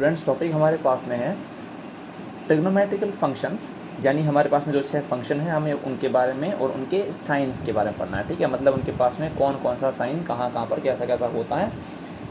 Students topic हमारे पास में है ट्रिग्नोमेट्रिकल फंक्शंस, यानी हमारे पास में जो 6 फंक्शन है हमें उनके बारे में और उनके साइंस के बारे में पढ़ना है। ठीक है, मतलब उनके पास में कौन कौन सा साइन कहाँ कहाँ पर कैसा कैसा होता है।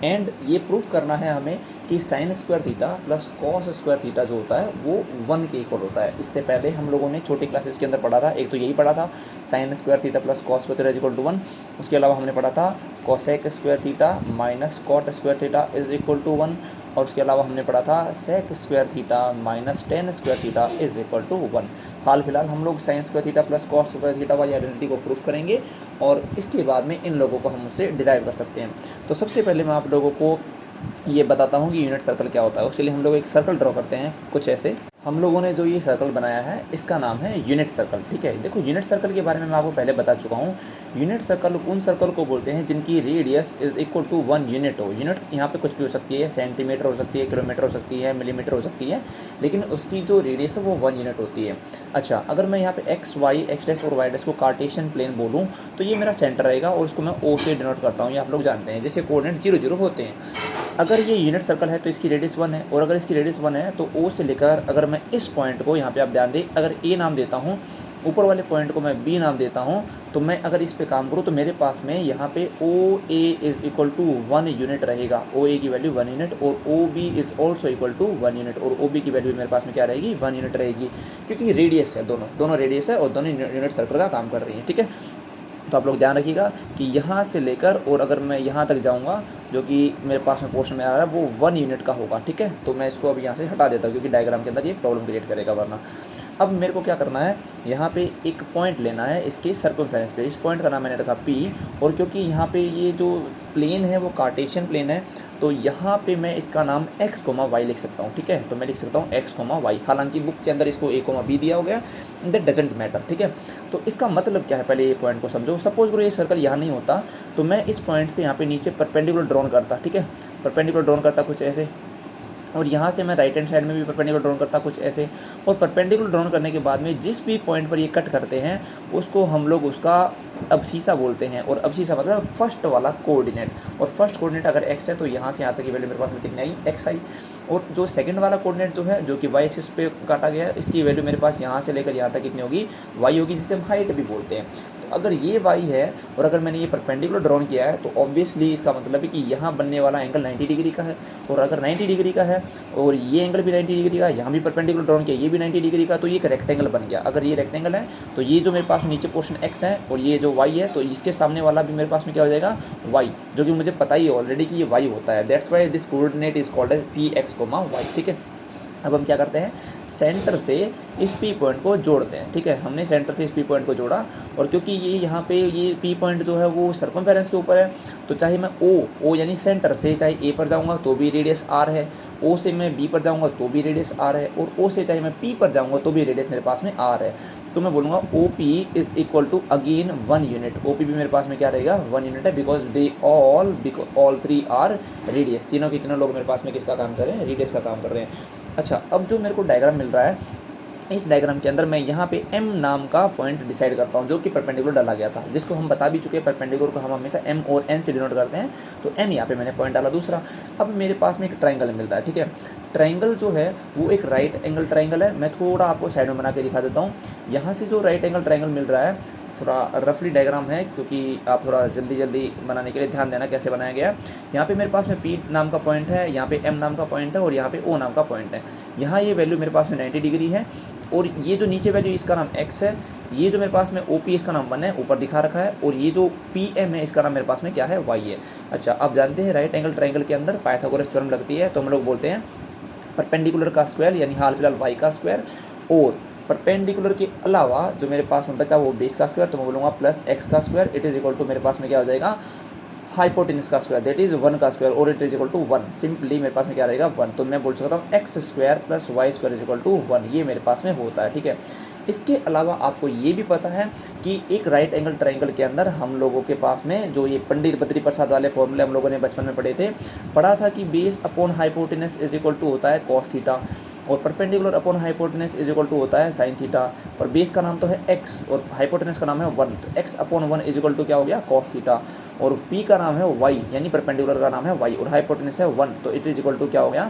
एंड ये प्रूफ करना है हमें कि sine square theta plus cos square theta जो होता है वो 1 के इक्वल होता है। इससे पहले हम लोगों ने छोटी क्लासेस के अंदर पढ़ा था, एक तो यही पढ़ा था sine square theta plus cos square theta is equal to 1। उसके अलावा हमने पढ़ा था cosec square theta minus cot square theta is equal to 1। और उसके अलावा हमने पढ़ा था sec square theta minus tan square theta is equal to 1। हाल फिलहाल हम लोग sine square theta plus cos square theta वाली आइडेंटिटी को प्रूफ करेंगे और इसके बाद में इन लोगों को हम उससे डिराइव कर सकते हैं। तो सबसे पहले मैं आप लोगों को ये बताता हूँ कि यूनिट सर्कल क्या होता है। उसके लिए हम लोग एक सर्कल ड्रॉ करते हैं कुछ ऐसे। हम लोगों ने जो ये सर्कल बनाया है इसका नाम है यूनिट सर्कल। ठीक है, देखो यूनिट सर्कल के बारे में मैं आपको पहले बता चुका हूँ। यूनिट सर्कल उन सर्कल को बोलते हैं जिनकी radius is equal to 1 unit हो। यूनिट यहाँ पे कुछ भी हो सकती है, सेंटीमीटर हो सकती है, किलोमीटर हो सकती है, मिलीमीटर हो सकती है, लेकिन उसकी जो रेडियस है वो 1 यूनिट होती है। अच्छा, अगर मैं यहाँ पे एक्स वाई एक्स डैश और वाई डैश को कार्टेशियन प्लेन बोलूँ तो ये मेरा सेंटर रहेगा और उसको मैं ओ से डिनोट करता हूँ। ये आप लोग जानते हैं, जैसे कोऑर्डिनेट 0 0 होते हैं। अगर ये यूनिट सर्कल है तो इसकी रेडियस 1 है, और अगर इसकी रेडियस 1 है तो ओ से लेकर अगर मैं इस पॉइंट को यहाँ पे आप ध्यान दें, अगर ए नाम देता हूँ, ऊपर वाले पॉइंट को मैं बी नाम देता हूँ, तो मैं अगर इस पे काम करूँ तो मेरे पास में यहाँ पे O A is equal to 1 unit रहेगा। ओ ए की वैल्यू 1 यूनिट और O B is also equal to 1 unit, और ओ बी की वैल्यू मेरे पास में क्या रहेगी, 1 यूनिट रहेगी, क्योंकि रेडियस है, दोनों रेडियस है और दोनों यूनिट सर्कल का काम कर रही है। ठीक है, तो आप लोग ध्यान रखिएगा कि यहाँ से लेकर और अगर मैं यहाँ तक जाऊँगा जो कि मेरे पास में पोर्शन में आ रहा है वो 1 यूनिट का होगा। ठीक है, तो मैं इसको अभी यहाँ से हटा देता हूँ क्योंकि डायग्राम के अंदर ये प्रॉब्लम क्रिएट करेगा वरना। अब मेरे को क्या करना है, यहाँ पे एक पॉइंट लेना है इसके सर्कमफ्रेंस पे। इस पॉइंट का नाम मैंने रखा P, और क्योंकि यहाँ पे ये जो प्लेन है वो कार्टेशियन प्लेन है तो यहाँ पे मैं इसका नाम x, y लिख सकता हूँ। ठीक है, तो मैं लिख सकता हूँ x, y। हालांकि बुक के अंदर इसको a, b दिया हो गया, दैट डजेंट मैटर। ठीक है, तो इसका मतलब क्या है, पहले ये पॉइंट को समझो। सपोज करो ये सर्कल यहाँ नहीं होता तो मैं इस पॉइंट से यहाँ पे नीचे परपेंडिकुलर ड्रॉन करता। ठीक है, परपेंडिकुलर ड्रॉन करता कुछ ऐसे, और यहाँ से मैं राइट हैंड साइड में भी परपेंडिकुलर ड्रॉन करता कुछ ऐसे। और परपेंडिकुलर ड्रॉन करने के बाद में जिस भी पॉइंट पर ये कट करते हैं उसको हम लोग उसका अबसीसा बोलते हैं, और अबसीसा मतलब फर्स्ट वाला कोऑर्डिनेट। और फर्स्ट कोऑर्डिनेट अगर एक्स है तो यहाँ से यहाँ तक की वैल्यू मेरे पास में कितनी आई, एक्स आई। और जो सेकंड वाला कोऑर्डिनेट जो है जो कि वाई एक्सिस पे काटा गया है, इसकी वैल्यू मेरे पास यहाँ से लेकर यहाँ तक कितनी होगी, वाई होगी, जिसे हम हाइट भी बोलते हैं। तो अगर ये वाई है और अगर मैंने ये परपेंडिकुलर ड्रॉन किया है तो ऑब्वियसली इसका मतलब है कि यहाँ बनने वाला एंगल 90 डिग्री का है। और अगर 90 डिग्री का है और ये एंगल भी 90 डिग्री का, यहाँ भी परपेंडिकुलर ड्रॉन किया, ये भी 90 डिग्री का, तो ये एक रेक्टेंगल बन गया। अगर ये रेक्टेंगल है तो ये जो मेरे पास नीचे पोर्शन x है और ये जो y है तो इसके सामने वाला भी मेरे पास में क्या हो जाएगा, y, जो कि मुझे पता ही है ऑलरेडी कि ये y होता है। That's why this coordinate is called as px, y। ठीक है, अब हम क्या करते हैं, सेंटर से इस P पॉइंट को जोड़ते हैं। ठीक है, हमने सेंटर से इस P पॉइंट को जोड़ा, और क्योंकि ये यहाँ पे ये P पॉइंट जो है वो सर्कमफेरेंस के ऊपर है, तो चाहे मैं O यानी सेंटर से चाहे A पर जाऊँगा तो भी रेडियस R है, O से मैं B पर जाऊँगा तो भी रेडियस R है, और O से चाहे मैं P पर जाऊँगा तो भी रेडियस मेरे पास में R है। तो मैं बोलूँगा OP is equal to again 1 unit. OP भी मेरे पास में क्या रहेगा, 1 यूनिट है, because they all 3 are radius. तीनों के तीनों लोग मेरे पास में किसका काम कर रहे हैं, रेडियस का काम कर रहे हैं। अच्छा, अब जो मेरे को डायग्राम मिल रहा है, इस डायग्राम के अंदर मैं यहाँ पे M नाम का पॉइंट डिसाइड करता हूँ जो कि परपेंडिकुलर डाला गया था, जिसको हम बता भी चुके हैं परपेंडिकुलर को हम हमेशा M और N से डिनोट करते हैं। तो N यहाँ पे मैंने पॉइंट डाला दूसरा। अब मेरे पास में एक ट्राइंगल मिल रहा है। ठीक है, ट्राइंगल जो है वो एक राइट एंगल ट्राइंगल है। मैं थोड़ा आपको साइड में बना के दिखा देता हूँ। यहाँ से जो राइट एंगल ट्राइंगल मिल रहा है, थोड़ा रफली डायग्राम है क्योंकि आप थोड़ा जल्दी बनाने के लिए ध्यान देना कैसे बनाया गया। यहाँ पे मेरे पास में P नाम का पॉइंट है, यहाँ पे M नाम का पॉइंट है और यहाँ पे O नाम का पॉइंट है। यहाँ ये वैल्यू मेरे पास में 90 डिग्री है, और ये जो नीचे वैल्यू इसका नाम x है, ये जो मेरे पास में OP इसका नाम 1 है, ऊपर दिखा रखा है, और ये जो PM है इसका नाम मेरे पास में क्या है, y है। अच्छा, आप जानते हैं राइट एंगल ट्राइंगल के अंदर पाइथागोरस थ्योरम लगती है, तो हम लोग बोलते हैं परपेंडिकुलर का स्क्वायर यानी हाल फिलहाल y का स्क्वायर, और परपेंडिकुलर के अलावा जो मेरे पास में बचा वो बेस का स्क्वायर, तो मैं बोलूँगा प्लस x का square it is equal to मेरे पास में क्या हो जाएगा, हाइपोटेनस का स्क्वायर दैट इज़ 1 का स्क्वायर, और it is equal to 1। Simply मेरे पास में क्या रहेगा, 1। तो मैं बोल सकता हूँ X square plus Y square is equal to 1, ये मेरे पास में होता है। ठीक है, इसके अलावा आपको ये भी पता है कि एक राइट एंगल ट्राइंगल के अंदर हम लोगों के पास में जो ये पंडित बद्री प्रसाद वाले फॉर्मूले हम लोगों ने बचपन में पढ़ा था कि base upon hypotenuse is equal to होता है कॉस थीटा, और perpendicular upon hypotenuse is equal to होता है साइन थीटा, और बेस का नाम तो है x और हाइपोटेनस का नाम है 1, तो x upon 1 is equal to क्या हो गया, कॉस थीटा, और p का नाम है y यानी परपेंडिकुलर का नाम है y और हाइपोटेनस है 1, तो इट इज इक्वल टू क्या हो गया,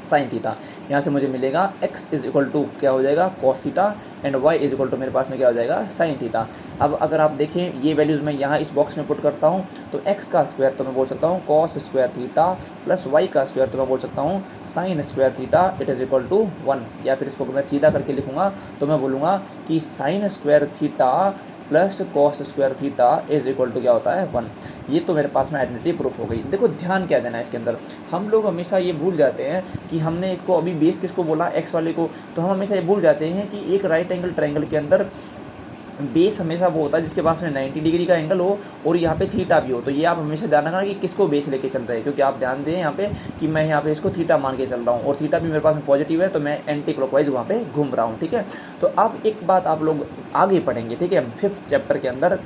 साइन थीटा। यहाँ से मुझे मिलेगा x इज इक्वल टू क्या हो जाएगा cos theta and y is equal to मेरे पास में क्या हो जाएगा साइन थीटा। अब अगर आप देखें ये वैल्यूज़ मैं यहाँ इस बॉक्स में पुट करता हूँ तो x का स्क्वायर तो मैं बोल सकता हूँ cos square theta plus y का स्क्वायर तो मैं बोल सकता हूँ sine square theta it is equal to 1। या फिर इसको मैं सीधा करके लिखूँगा तो मैं बोलूँगा कि sine square theta plus cos square theta is equal to क्या होता है 1। ये तो मेरे पास में आइडेंटिटी प्रूफ हो गई। देखो ध्यान क्या देना है इसके अंदर, हम लोग हमेशा ये भूल जाते हैं कि हमने इसको अभी बेस किसको बोला x वाले को, तो हम हमेशा ये भूल जाते हैं कि एक राइट एंगल ट्रायंगल के अंदर बेस हमेशा वो होता है जिसके पास में 90 डिग्री का एंगल हो और यहाँ पे थीटा भी हो। तो ये आप हमेशा ध्यान रखना कि किसको बेस लेके चल रहे हैं, क्योंकि आप ध्यान दें यहाँ पे कि मैं यहाँ पे इसको थीटा मान के चल रहा हूँ और थीटा भी मेरे पास में पॉजिटिव है तो मैं एंटी क्लॉकवाइज वहाँ पे घूम रहा हूँ। ठीक है, तो अब एक बात आप लोग आगे पढ़ेंगे, ठीक है, 5th चैप्टर के अंदर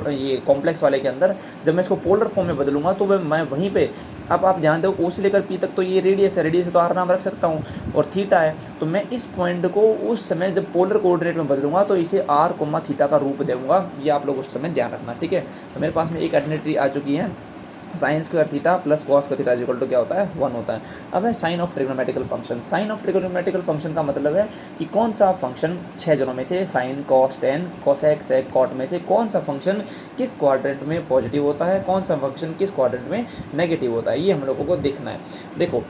ये कॉम्प्लेक्स वाले के अंदर जब मैं इसको पोलर फॉर्म में बदलूंगा तो मैं वहीं पे, अब आप ध्यान दो ओ से लेकर पी तक तो ये रेडियस है, रेडियस तो आर नाम रख सकता हूँ और थीटा है, तो मैं इस पॉइंट को उस समय जब पोलर कोऑर्डिनेट में बदलूंगा तो इसे आर कोमा थीटा का रूप दूंगा। ये आप लोग उस समय ध्यान रखना। ठीक है, तो मेरे पास में एक आइडेंटिटी आ चुकी है, sine square theta plus cos का थीटा इक्वल टू क्या होता है 1 होता है। अब है sign of trigonometrical function. Sign of trigonometrical function का मतलब है कि कौन सा फंक्शन 6 जनों में से sine cos tan cosec sec cot में से कौन सा फंक्शन किस क्वाड्रेंट में पॉजिटिव होता है, कौन सा फंक्शन किस क्वाड्रेंट में नेगेटिव होता है, ये हम लोगों को देखना है। देखो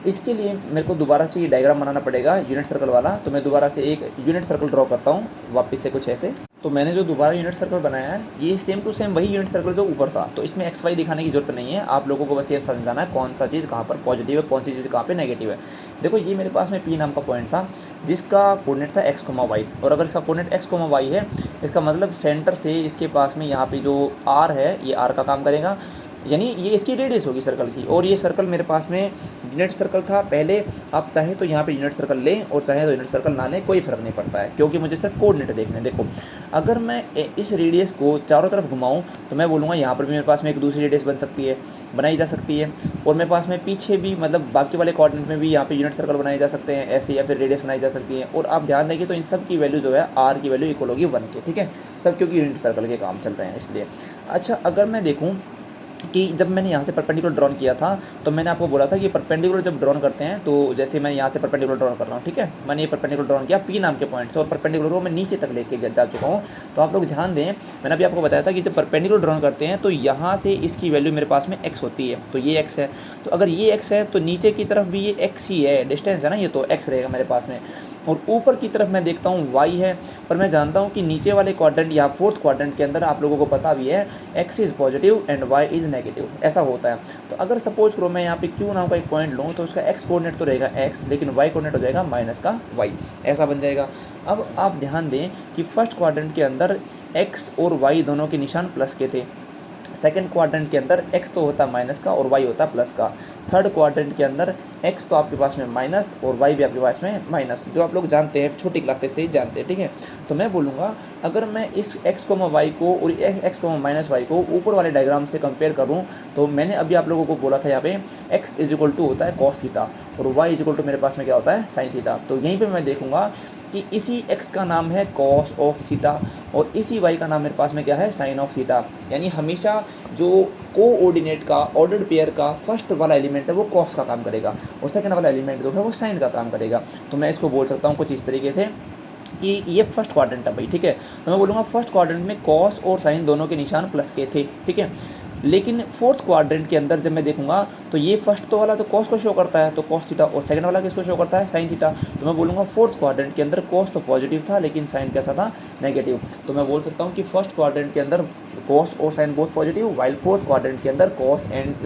इसके लिए मेरे को दोबारा से ये डायग्राम बनाना पड़ेगा यूनिट सर्कल वाला, तो मैं दोबारा से एक यूनिट सर्कल ड्रॉ करता हूँ वापस से कुछ ऐसे। तो मैंने जो दोबारा यूनिट सर्कल बनाया है ये सेम टू सेम वही यूनिट सर्कल जो ऊपर था, तो इसमें एक्स वाई दिखाने की जरूरत नहीं है, आप लोगों को बस ये समझाना है कौन सा चीज़ कहाँ पर पॉजिटिव है, कौन सी चीज़ कहाँ पे नेगेटिव है। देखो ये मेरे पास में पी नाम का पॉइंट था जिसका कोऑर्डिनेट था एक्स कोमा वाई, और अगर इसका कोऑर्डिनेट एक्स कोमा वाई है इसका मतलब सेंटर से इसके पास में यहाँ पे जो आर है ये आर का काम करेगा, यानी ये इसकी रेडियस होगी सर्कल की। और ये सर्कल मेरे पास में यूनिट सर्कल था पहले, आप चाहे तो यहाँ पे यूनिट सर्कल लें और चाहे तो यूनिट सर्कल ना लें, कोई फ़र्क नहीं पड़ता है क्योंकि मुझे सिर्फ कोऑर्डिनेट देखने हैं। देखो अगर मैं इस रेडियस को चारों तरफ घुमाऊँ तो मैं बोलूँगा यहाँ पर भी मेरे पास में एक दूसरी रेडियस बन सकती है, बनाई जा सकती है, और मेरे पास में पीछे भी मतलब बाकी वाले कोऑर्डिनेट में भी यहाँ पे यूनिट सर्कल बनाए जा सकते हैं ऐसे, या फिर रेडियस बनाई जा सकती है। और आप ध्यान देंगे तो इन सब की वैल्यू जो है आर की वैल्यू इक्वल होगी 1 के। ठीक है, सब क्योंकि यूनिट सर्कल के काम चल रहे हैं इसलिए। अच्छा अगर मैं देखूँ कि जब मैंने यहाँ से परपेंडिकुलर ड्रॉन किया था तो मैंने आपको बोला था कि परपेंडिकुलर जब ड्रॉन करते हैं तो जैसे मैं यहाँ से परपेंडिकुलर ड्रॉन कर रहा हूँ, ठीक है, मैंने ये परपेंडिकुलर ड्रॉन किया पी नाम के पॉइंट से और परपेंडिकुलर को मैं नीचे तक लेके जा चुका हूँ। तो आप लोग ध्यान दें, मैंने अभी आपको बताया था कि जब परपेंडिकुलर ड्रॉन करते हैं तो यहाँ से इसकी वैल्यू मेरे पास में x होती है, तो ये x है, तो अगर ये x है तो नीचे की तरफ भी ये x ही है, डिस्टेंस है ना ये, तो x रहेगा मेरे पास में। और ऊपर की तरफ मैं देखता हूँ y है, पर मैं जानता हूँ कि नीचे वाले क्वाड्रेंट या फोर्थ क्वाड्रेंट के अंदर आप लोगों को पता भी है x is positive and y is negative, ऐसा होता है। तो अगर सपोज करो मैं यहाँ पे q नाम का एक पॉइंट लूँ तो उसका x कोऑर्डिनेट तो रहेगा x, लेकिन y कोऑर्डिनेट हो जाएगा माइनस का y, ऐसा बन जाएगा। अब आप ध्यान दें कि फर्स्ट क्वाड्रेंट के अंदर x और y दोनों के निशान प्लस के थे, सेकंड क्वाड्रेंट के अंदर x तो होता माइनस का और y होता प्लस का, थर्ड क्वाड्रेंट के अंदर x तो आपके पास में माइनस और y भी आपके पास में माइनस, जो आप लोग जानते हैं छोटी क्लासेस से ही जानते हैं। ठीक है, तो मैं बोलूँगा अगर मैं इस x y को और x माइनस y को ऊपर वाले डायग्राम से कंपेयर करूँ तो मैंने अभी आप लोगों को बोला था यहाँ पे x इज इक्वल टू होता है कॉस थीटा और y इज इक्वल टू मेरे पास में क्या होता है साइन थीटा। तो यहीं पर मैं देखूँगा कि इसी x का नाम है कॉस ऑफ थीटा और इसी y का नाम मेरे पास में क्या है साइन ऑफ थीटा, यानी हमेशा जो कोऑर्डिनेट का ऑर्डर्ड पेयर का फर्स्ट वाला एलिमेंट है वो कॉस का काम करेगा और सेकंड वाला एलिमेंट जो है वो साइन का काम करेगा। तो मैं इसको बोल सकता हूँ कुछ इस तरीके से कि ये फर्स्ट क्वाड्रेंट है भाई, ठीक है, तो मैं बोलूँगा फर्स्ट क्वाड्रेंट में कॉस और साइन दोनों के निशान प्लस के थे, ठीक है, लेकिन फोर्थ क्वाड्रेंट के अंदर जब मैं देखूंगा तो ये फर्स्ट तो वाला तो कॉस को शो करता है तो कॉस थीटा, और सेकंड वाला किसको शो करता है साइन थीटा, तो मैं बोलूँगा फोर्थ क्वाड्रेंट के अंदर कॉस तो पॉजिटिव था लेकिन साइन कैसा था नेगेटिव। तो मैं बोल सकता हूँ कि फर्स्ट क्वाड्रेंट के अंदर कॉस और sine both positive, while fourth quadrant के अंदर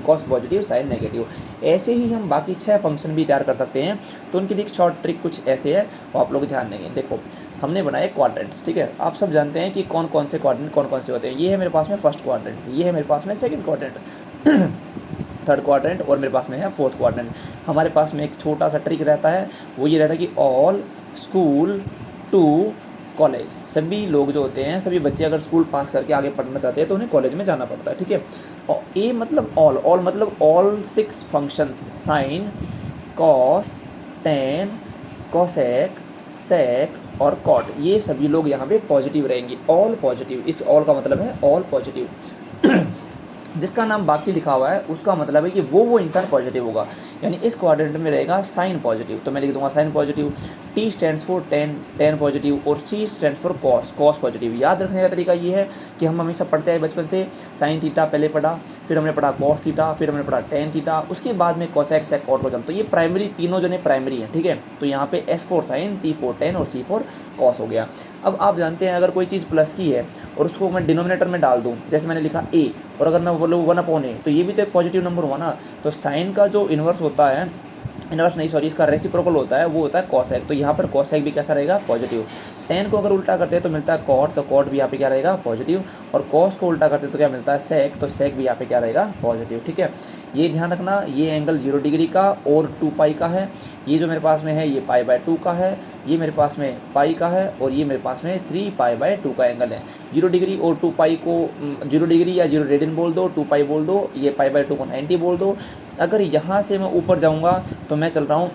कॉस पॉजिटिव साइन नेगेटिव। ऐसे ही हम बाकी 6 फंक्शन भी तैयार कर सकते हैं, तो उनके लिए एक शॉर्ट ट्रिक कुछ ऐसे है वो आप लोग ध्यान देंगे। देखो हमने बनाए क्वाड्रेंट्स, ठीक है, आप सब जानते हैं कि कौन कौन से क्वाड्रेंट कौन कौन से होते हैं। ये है मेरे पास में फर्स्ट क्वाड्रेंट, ये है मेरे पास में सेकंड क्वाड्रेंट, थर्ड क्वाड्रेंट और मेरे पास में है फोर्थ क्वाड्रेंट। हमारे पास में एक छोटा सा ट्रिक रहता है, वो ये रहता है कि ऑल स्कूल टू कॉलेज, सभी लोग जो होते हैं सभी बच्चे अगर स्कूल पास करके आगे पढ़ना चाहते हैं तो उन्हें कॉलेज में जाना पड़ता है, ठीक है। और ए मतलब ऑल मतलब all 6 functions sine cos tan cosec sec और कॉट, ये सभी लोग यहाँ पे पॉजिटिव रहेंगे, ऑल पॉजिटिव। इस ऑल का मतलब है ऑल पॉजिटिव जिसका नाम बाकी लिखा हुआ है उसका मतलब है कि वो इंसान पॉजिटिव होगा। यानी इस क्वाड्रेंट में रहेगा साइन पॉजिटिव, तो मैं लिख दूंगा sine positive. T stands for tan positive और C stands for cos positive. याद रखने का तरीका ये है कि हम हमेशा पढ़ते आए बचपन से, साइन थीटा पहले पढ़ा, फिर हमने पढ़ा कॉस थीटा, फिर हमने पढ़ा टेन थीटा, उसके बाद में कोसेक सेक कॉट कोजन। तो ये प्राइमरी तीनों जने प्राइमरी हैं, ठीक है। तो यहाँ पे S for sine, T for tan और सी फॉर कॉस हो गया। अब आप जानते हैं अगर कोई चीज़ प्लस की है और उसको मैं डिनोमिनेटर में डाल दूं, जैसे मैंने लिखा ए, और अगर मैं बोलूँ 1/a, तो ये भी तो एक पॉजिटिव नंबर हुआ ना। तो साइन का जो इन्वर्स होता है, इन्वर्स नहीं सॉरी, इसका रेसिप्रोकल होता है, वो होता है कॉसेक। तो यहाँ पर कॉसेक भी कैसा रहेगा, पॉजिटिव। टेन को अगर उल्टा करते हैं तो मिलता है कॉट, तो कॉट भी यहाँ पे क्या रहेगा, पॉजिटिव। और कॉस को उल्टा करते हैं तो क्या मिलता है, सेक, तो सेक भी यहाँ पे क्या रहेगा, पॉजिटिव, ठीक है। ये ध्यान रखना, ये एंगल 0 डिग्री का और 2 पाई का है। ये जो मेरे पास में है ये π/2 का है, ये मेरे पास में पाई का है, और ये मेरे पास में 3 π/2 का एंगल है। 0 डिग्री और 2 पाई को 0 डिग्री या 0 रेडियन बोल दो, 2 पाई बोल दो, ये π/2 को 90 बोल दो। अगर यहाँ से मैं ऊपर जाऊँगा तो मैं चल रहा हूँ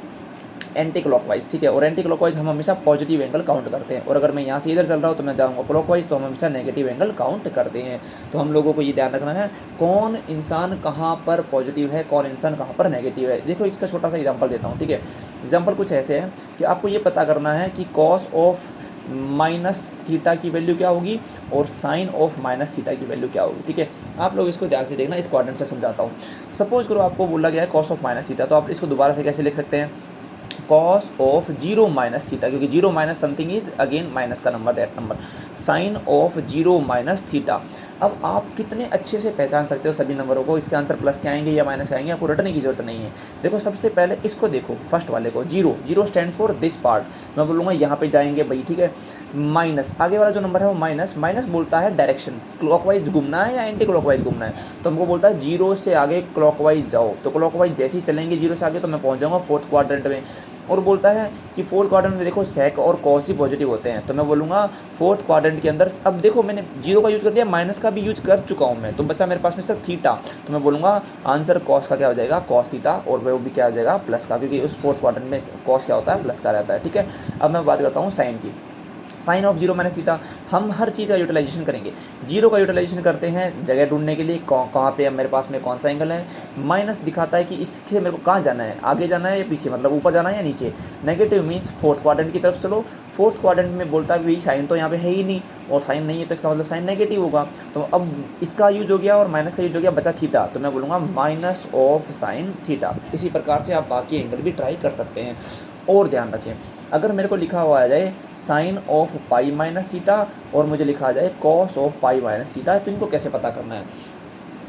एंटी क्लॉकवाइज, ठीक है। और एंटी क्लॉकवाइज हम हमेशा पॉजिटिव एंगल काउंट करते हैं, और अगर मैं यहाँ से इधर चल रहा हूँ तो मैं जाऊँगा क्लॉकवाइज, तो हम हमेशा नेगेटिव एंगल काउंट करते हैं। तो हम लोगों को ये ध्यान रखना है कौन इंसान कहाँ पर पॉजिटिव है, कौन इंसान कहाँ पर नेगेटिव है। देखो इसका छोटा सा एग्जाम्पल देता हूँ, ठीक है। एग्जाम्पल कुछ ऐसे है कि आपको ये पता करना है कि कॉस ऑफ माइनस थीटा की वैल्यू क्या होगी और साइन ऑफ माइनस थीटा की वैल्यू क्या होगी, ठीक है। आप लोग इसको ध्यान से देखना, इस क्वाड्रेंट से समझाता हूँ। सपोज करो आपको बोला गया है कॉस ऑफ माइनस थीटा, तो आप इसको दोबारा से कैसे लिख सकते हैं, कॉस ऑफ 0 माइनस थीटा, क्योंकि 0 minus something is again minus का number, that number, sine of 0 minus theta. अब आप कितने अच्छे से पहचान सकते हो सभी नंबरों को, इसके आंसर प्लस के आएंगे या माइनस के आएंगे, आपको रटने की जरूरत नहीं है। देखो सबसे पहले इसको देखो, फर्स्ट वाले को, 0 स्टैंड्स फॉर दिस पार्ट, मैं बोलूँगा यहाँ पे जाएंगे भाई, ठीक है। माइनस, आगे वाला जो नंबर है वो माइनस बोलता है डायरेक्शन, क्लॉकवाइज घूमना है या एंटी क्लॉकवाइज घूमना है, तो हमको बोलता है 0 से आगे क्लॉकवाइज जाओ। तो क्लॉकवाइज जैसे ही चलेंगे 0 से आगे तो मैं पहुँच जाऊँगा फोर्थ क्वाड्रेंट में। और बोलता है कि फोर्थ क्वाड्रेंट में देखो सेक और कॉस ही पॉजिटिव होते हैं, तो मैं बोलूँगा फोर्थ क्वाड्रेंट के अंदर। अब देखो मैंने 0 का यूज़ कर दिया, माइनस का भी यूज कर चुका हूँ मैं, तो बच्चा मेरे पास में सिर्फ थीटा, तो मैं बोलूँगा आंसर कॉस का क्या हो जाएगा, कॉस थीटा, और वो भी क्या हो जाएगा, प्लस का, क्योंकि उस फोर्थ क्वाड्रेंट में कॉस क्या होता है, प्लस का रहता है, ठीक है। अब मैं बात करता हूँ साइन की, साइन ऑफ 0 माइनस थीटा। हम हर चीज़ का यूटिलाइजेशन करेंगे, 0 का यूटिलाइजेशन करते हैं जगह ढूंढने के लिए, कहाँ पे मेरे पास में कौन सा एंगल है। माइनस दिखाता है कि इससे मेरे को कहाँ जाना है, आगे जाना है या पीछे, मतलब ऊपर जाना है या नीचे। नेगेटिव मीन्स फोर्थ क्वाड्रेंट की तरफ चलो। फोर्थ क्वाड्रेंट में बोलता है भाई साइन तो यहाँ पे है ही नहीं, और साइन नहीं है तो इसका मतलब साइन नेगेटिव होगा। तो अब इसका यूज हो गया और माइनस का यूज हो गया, बचा थीटा, तो मैं बोलूँगा माइनस ऑफ साइन थीटा। इसी प्रकार से आप बाकी एंगल भी ट्राई कर सकते हैं। और ध्यान रखें, अगर मेरे को लिखा हुआ आ जाए sine of pi minus theta और मुझे लिखा आ जाए cos of pi minus theta, तो इनको कैसे पता करना है।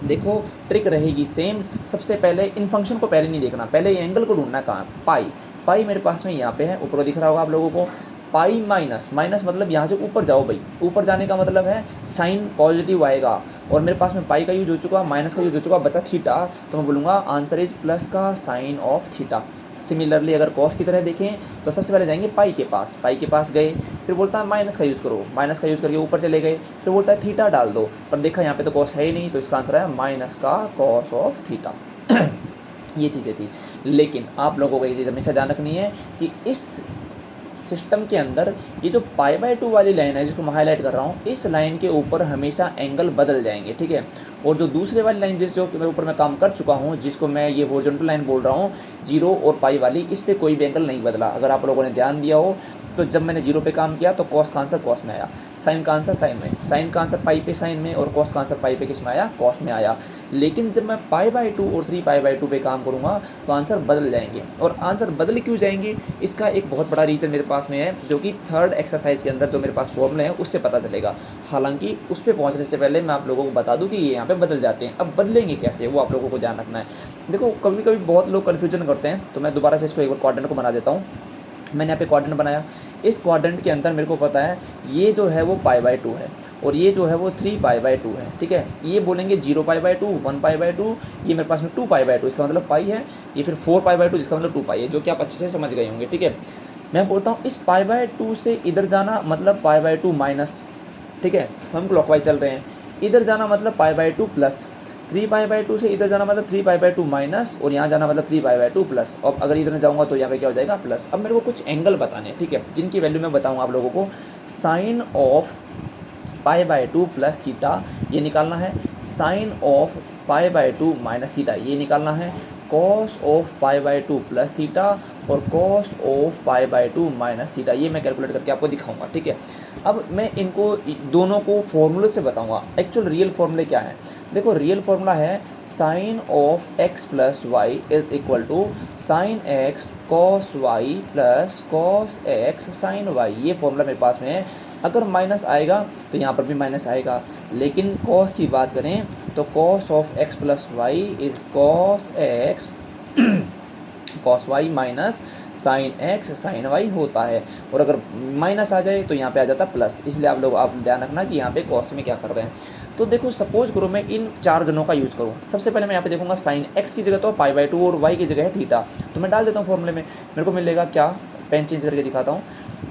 देखो ट्रिक रहेगी सेम। सबसे पहले इन फंक्शन को पहले नहीं देखना, पहले ये एंगल को ढूंढना कहाँ है। पाई मेरे पास में यहाँ पे है, ऊपर दिख रहा होगा आप लोगों को। पाई माइनस मतलब यहाँ से ऊपर जाओ भाई, ऊपर जाने का मतलब है साइन पॉजिटिव आएगा, और मेरे पास में पाई का यूज हो चुका, माइनस का यूज हो चुका, बचा थीटा, तो मैं बोलूँगा आंसर इज प्लस का साइन ऑफ थीटा। सिमिलरली अगर कॉस की तरह देखें तो सबसे पहले जाएंगे पाई के पास गए, फिर बोलता है माइनस का यूज़ करो, माइनस का यूज़ करके ऊपर चले गए, फिर बोलता है थीटा डाल दो, पर देखा यहाँ पे तो कॉस है ही नहीं, तो इसका आंसर है माइनस का कॉस ऑफ थीटा। ये चीज़ें थी, लेकिन आप लोगों को ये चीज़ हमेशा ध्यान रखनी है कि इस सिस्टम के अंदर ये जो π/2 वाली लाइन है जिसको मैं हाईलाइट कर रहा हूँ, इस लाइन के ऊपर हमेशा एंगल बदल जाएंगे, ठीक है। और जो दूसरे वाली लाइन जिस जो मैं ऊपर मैं काम कर चुका हूँ, जिसको मैं ये हॉरिजॉन्टल लाइन बोल रहा हूँ 0 और पाई वाली, इस पर कोई भी एंगल नहीं बदला। अगर आप लोगों ने ध्यान दिया हो तो जब मैंने 0 पे काम किया तो कॉस का आंसर कॉस में आया, साइन का आंसर साइन में, साइन का आंसर पाई पे साइन में, और कॉस का आंसर पाई पे किस में आया, कॉस में आया। लेकिन जब मैं π/2 और 3π/2 पे काम करूँगा तो आंसर बदल जाएंगे। और आंसर बदल क्यों जाएंगे, इसका एक बहुत बड़ा रीज़न मेरे पास में है, जो कि थर्ड एक्सरसाइज के अंदर जो मेरे पास फॉर्मूले हैं उससे पता चलेगा। हालांकि उस पर पहुँचने से पहले मैं आप लोगों को बता दूँ कि ये यहाँ पे बदल जाते हैं। अब बदलेंगे कैसे वो आप लोगों को ध्यान रखना है। देखो कभी कभी बहुत लोग कन्फ्यूजन करते हैं, तो मैं दोबारा से इसको एक बार क्वाड्रेंट को बना देता हूँ। मैंने यहाँ पे क्वाड्रेंट बनाया, इस क्वाड्रेंट के अंदर मेरे को पता है ये जो है वो π/2 है, और ये जो है वो 3π/2 है, ठीक है। ये बोलेंगे 0π/2, 1π/2, ये मेरे पास में 2π/2, इसका मतलब पाई है, ये फिर 4π/2 जिसका मतलब 2 पाई है, जो कि आप अच्छे से समझ गए होंगे, ठीक है। मैं बोलता हूँ इस π/2 से इधर जाना मतलब π/2 माइनस, ठीक है, हम क्लॉकवाइज चल रहे हैं। इधर जाना मतलब π/2 प्लस, 3π/2 से इधर जाना मतलब 3π/2 माइनस, और यहाँ जाना मतलब 3π/2 प्लस। और अगर इधर में जाऊँगा तो यहाँ पे क्या हो जाएगा, प्लस। अब मेरे को कुछ एंगल बताने हैं, ठीक है, जिनकी वैल्यू मैं बताऊँगा आप लोगों को। साइन ऑफ π/2 प्लस थीटा ये निकालना है, साइन ऑफ π/2 माइनस थीटा ये निकालना है, cos of pi by two plus theta और cos of pi by two minus theta. ये मैं कैलकुलेट करके आपको दिखाऊंगा, ठीक है। अब मैं इनको दोनों को फॉर्मूले से बताऊंगा। एक्चुअल रियल फॉर्मूले क्या है, देखो रियल फॉर्मूला है sign of x plus y is equal to sine x cos y plus cos x sine y. ये फॉर्मूला मेरे पास में है। अगर माइनस आएगा तो यहाँ पर भी माइनस आएगा, लेकिन कॉस की बात करें तो cos of x plus y is cos x cos y minus sine x sine y होता है। और अगर माइनस आ जाए तो यहाँ पे आ जाता प्लस, इसलिए आप ध्यान रखना कि यहाँ पे कॉस में क्या कर रहे हैं। तो देखो सपोज करो मैं इन चार जनों का यूज़ करूँ। सबसे पहले मैं यहाँ पे देखूंगा साइन एक्स की जगह तो पाई बाई टू और वाई की जगह है थीटा, तो मैं डाल देता हूँ फॉर्मूले में। मेरे को मिलेगा क्या, पेन चेंज करके दिखाता हूँ,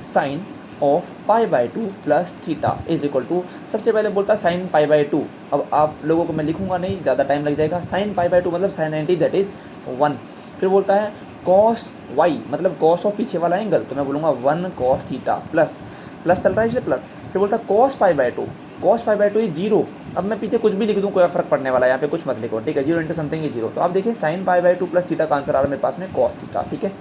sine of pi by two plus theta is equal to, सबसे पहले बोलता है साइन पाई बाई टू। अब आप लोगों को मैं लिखूंगा नहीं, ज़्यादा टाइम लग जाएगा। साइन पाई बाई टू मतलब साइन 90 दैट इज़ 1। फिर बोलता है कॉस वाई मतलब कॉस ऑफ पीछे वाला एंगल, तो मैं बोलूँगा 1 कॉस थीटा प्लस प्लस चल रहा है इसलिए प्लस। फिर बोलता है cos pi by to, cos pi by two is 0। अब मैं पीछे कुछ भी लिख दूँ कोई फर्क पड़ने वाला है, यहाँ पे कुछ मत लिखो, ठीक है। 0 इंटू समथिंग इज 0। तो आप देखिए sine pi by two plus theta का आंसर आ रहा है मेरे पास में कॉस थीटा, ठीक है।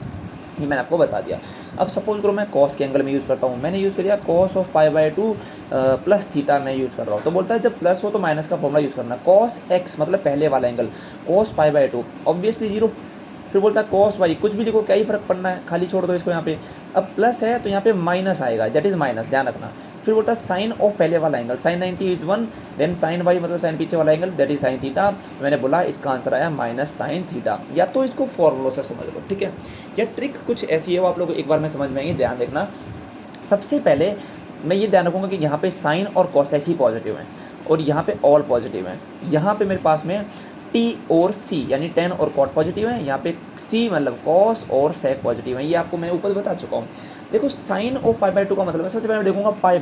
ये मैंने आपको बता दिया। अब सपोज करो मैं कॉस के एंगल में यूज़ करता हूँ, मैंने यूज़ किया cos of pi by two plus theta मैं यूज़ कर रहा हूँ। तो बोलता है जब प्लस हो तो माइनस का फॉर्मूला यूज़ करना, कॉस एक्स मतलब पहले वाला angle, cos pi by to obviously 0। फिर बोलता है कॉस वाई, कुछ भी लिखो क्या ही फर्क पड़ना है, खाली छोड़ दो इसको यहाँ पे। अब प्लस है तो यहाँ पे माइनस आएगा, दैट इज़ माइनस, ध्यान रखना। फिर बोलता है साइन ऑफ पहले वाला angle, sine 90 is 1, then sine y मतलब साइन पीछे वाला angle that is sine theta. मैंने बोला इसका आंसर आया माइनस साइन थीटा। या तो इसको फॉर्मूलों से समझ लो, ठीक है। यह ट्रिक कुछ ऐसी है, वो आप लोग एक बार में समझ में आएंगे, ध्यान देखना। सबसे पहले मैं ये ध्यान रखूँगा कि यहाँ पे साइन और कॉसेक ही पॉजिटिव हैं और यहाँ पे ऑल पॉजिटिव हैं। यहाँ पे मेरे पास में टी और सी यानी टेन और कॉट पॉजिटिव है, यहाँ पे सी मतलब कॉस और सेक पॉजिटिव है। ये आपको मैं ऊपर बता चुका हूँ। देखो sine of pi by two का मतलब है, सबसे पहले मैं देखूंगा पाई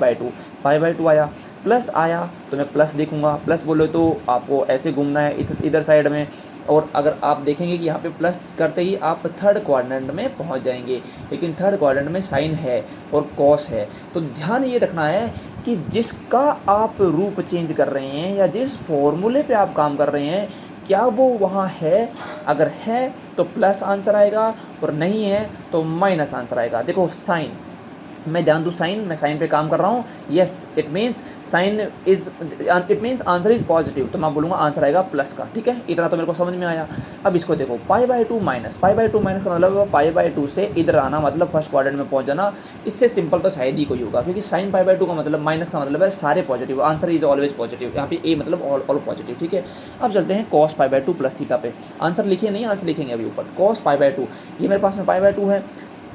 बाई टू आया, प्लस आया तो मैं प्लस देखूंगा। प्लस बोलो तो आपको ऐसे घूमना है इधर साइड में, और अगर आप देखेंगे कि यहाँ पे प्लस करते ही आप थर्ड क्वाड्रेंट में पहुँच जाएंगे, लेकिन थर्ड क्वाड्रेंट में साइन है और कॉस है। तो ध्यान ये रखना है कि जिसका आप रूप चेंज कर रहे हैं या जिस फॉर्मूले पे आप काम कर रहे हैं क्या वो वहाँ है। अगर है तो प्लस आंसर आएगा और नहीं है तो माइनस आंसर आएगा। देखो साइन, मैं ध्यान दूँ साइन, मैं साइन पे काम कर रहा हूँ, yes it means sign is, it means answer is positive, तो मैं बोलूँगा आंसर आएगा प्लस का, ठीक है। इतना तो मेरे को समझ में आया। अब इसको देखो पाई बाई टू माइनस का मतलब पाई बाई टू से इधर आना मतलब फर्स्ट क्वाड्रेंट में पहुँच जाना। इससे सिंपल तो शायद ही कोई होगा, क्योंकि साइन पाई बाई टू का मतलब माइनस का मतलब है सारे positive, answer is always positive, यहाँ पे ए मतलब ऑल पॉजिटिव, ठीक है। अब चलते हैं cos pi by two plus theta पे। आंसर लिखिए नहीं, आंसर लिखेंगे अभी ऊपर। कॉस पाई बाई टू, ये मेरे पास में पाई बाई टू है,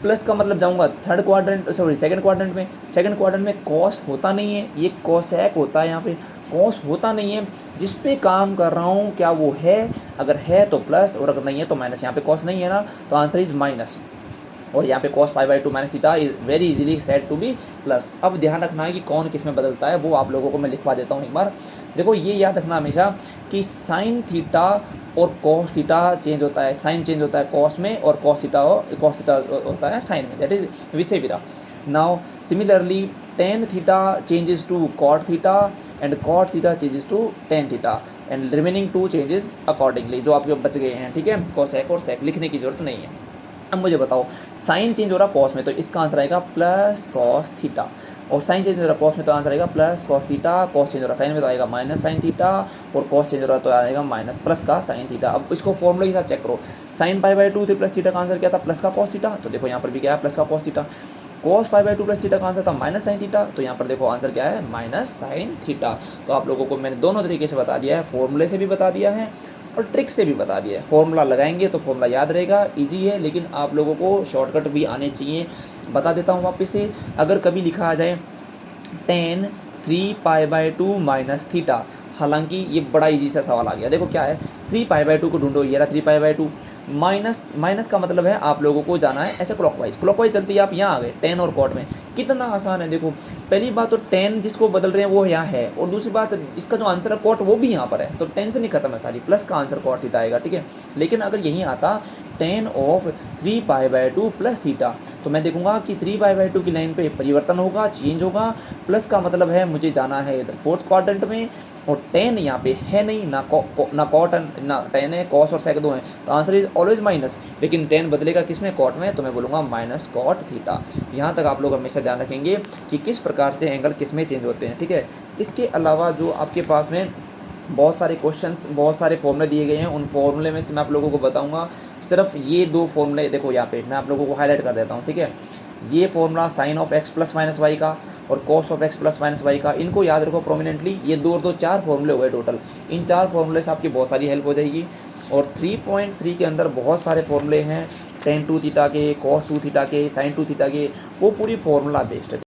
प्लस का मतलब जाऊंगा third quadrant, sorry second quadrant में। सेकंड क्वाड्रेंट में कॉस होता नहीं है, ये कॉसेक होता है, यहाँ पे कॉस होता नहीं है। जिस पे काम कर रहा हूँ क्या वो है, अगर है तो प्लस और अगर नहीं है तो माइनस। यहाँ पे कॉस नहीं है ना, तो आंसर इज माइनस। और यहाँ पे cos pi by two minus theta is very easily said to be plus. अब ध्यान रखना है कि कौन किस में बदलता है, वो आप लोगों को मैं लिखवा देता हूँ एक बार। देखो ये याद रखना हमेशा कि साइन थीटा और कॉस थीटा चेंज होता है, साइन चेंज होता है कॉस में और कॉस थीटा होता है साइन में, that is vice versa. Now similarly tan theta changes to cot theta and cot theta changes to tan theta and remaining two changes accordingly, जो आपके बच गए हैं, ठीक है। कॉसेक और सेक लिखने की जरूरत नहीं है। अब मुझे बताओ साइन चेंज हो रहा कॉस में, तो इसका आंसर आएगा प्लस कॉस थीटा, और साइन चेंज हो रहा कॉस में तो आंसर आएगा plus cos theta. Cos change हो रहा साइन में तो आएगा माइनस साइन थीटा, और कॉस चेंज हो रहा तो आएगा माइनस प्लस का साइन थीटा। अब इसको फॉर्मूले के साथ चेक करो, साइन पाई बाई टू थे प्लस थीटा का आंसर क्या था, प्लस का कॉस थीटा। तो देखो यहाँ पर भी क्या है, प्लस का cos theta. Cos pi by two plus theta का आंसर था माइनस साइन थीटा, तो यहाँ पर देखो आंसर क्या है, माइनस साइन थीटा। तो आप लोगों को मैंने दोनों तरीके से बता दिया है, फॉर्मूले से भी बता दिया है और ट्रिक से भी बता दिया है। फॉर्मूला लगाएंगे तो फॉर्मूला याद रहेगा, इजी है, लेकिन आप लोगों को शॉर्टकट भी आने चाहिए। बता देता हूँ वापस से, अगर कभी लिखा आ जाए ten 3 pi by two minus theta, हालांकि ये बड़ा इजी सा सवाल आ गया। देखो क्या है, 3 पाई बाई टू को ढूंढो, ये रहा 3 पाई बाई टू। माइनस का मतलब है आप लोगों को जाना है ऐसे क्लॉकवाइज चलती है, आप यहाँ आ गए टेन और कॉट में। कितना आसान है, देखो पहली बात तो टेन जिसको बदल रहे हैं वो यहाँ है, और दूसरी बात इसका जो आंसर है कॉट वो भी यहाँ पर है, तो टेंशन नहीं खत्म है सारी, प्लस का आंसर कॉट थीटा आएगा, ठीक है। लेकिन अगर यहीं आता ten of 3 pi by two plus theta, तो मैं देखूंगा कि 3 पाई/2 की लाइन पे परिवर्तन होगा, चेंज होगा। प्लस का मतलब है मुझे जाना है इधर फोर्थ क्वाड्रेंट में, और टेन यहाँ पे है नहीं, ना ना कॉट ना टेन है, कॉस और सेक दो हैं, तो आंसर इज ऑलवेज माइनस। लेकिन टेन बदलेगा किस में, कॉट में, तो मैं बोलूँगा माइनस कॉट थीटा। यहाँ तक आप लोग हमेशा ध्यान रखेंगे कि किस प्रकार से एंगल किस में चेंज होते हैं, ठीक है। इसके अलावा जो आपके पास में बहुत सारे क्वेश्चंस, बहुत सारे फॉर्मूले दिए गए हैं, उन फॉर्मूले में से मैं आप लोगों को बताऊंगा सिर्फ ये 2 फॉर्मूले। देखो यहाँ पे मैं आप लोगों को हाईलाइट कर देता हूँ, ठीक है। ये formula sine of x plus minus y का और cos of x plus minus y का, इनको याद रखो प्रोमिनेंटली। ये 2 और 2 4 फॉर्मूले हुए टोटल। इन 4 फॉर्मूले से आपकी बहुत सारी हेल्प हो जाएगी। और 3.3 के अंदर बहुत सारे फॉर्मूले हैं, टेन टू थीटा के, कॉस टू थीटा के, साइन टू थीटा के, वो पूरी फॉर्मूला बेस्ड है।